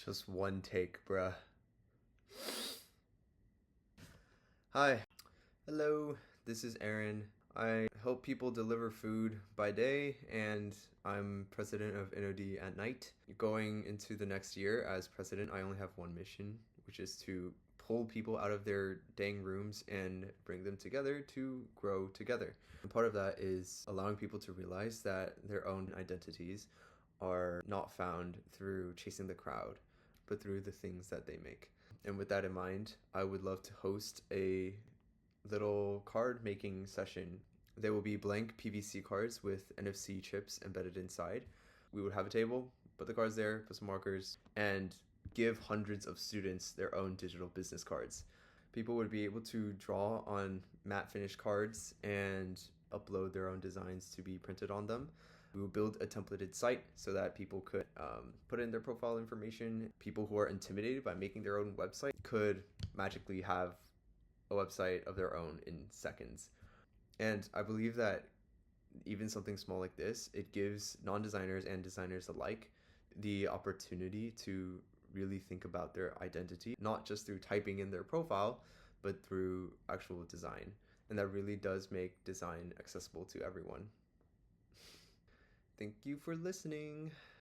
Just one take, bruh. Hi. Hello, this is Aaron. I help people deliver food by day, and I'm president of NOD at night. Going into the next year as president, I only have one mission, which is to pull people out of their dang rooms and bring them together to grow together. And part of that is allowing people to realize that their own identities are not found through chasing the crowd, but through the things that they make. And with that in mind, I would love to host a little card making session. There will be blank PVC cards with NFC chips embedded inside. We would have a table, put the cards there, put some markers, and give hundreds of students their own digital business cards. People would be able to draw on matte finish cards and upload their own designs to be printed on them. We will build a templated site so that people could put in their profile information. People who are intimidated by making their own website could magically have a website of their own in seconds. And I believe that even something small like this, it gives non-designers and designers alike the opportunity to really think about their identity, not just through typing in their profile, but through actual design. And that really does make design accessible to everyone. Thank you for listening.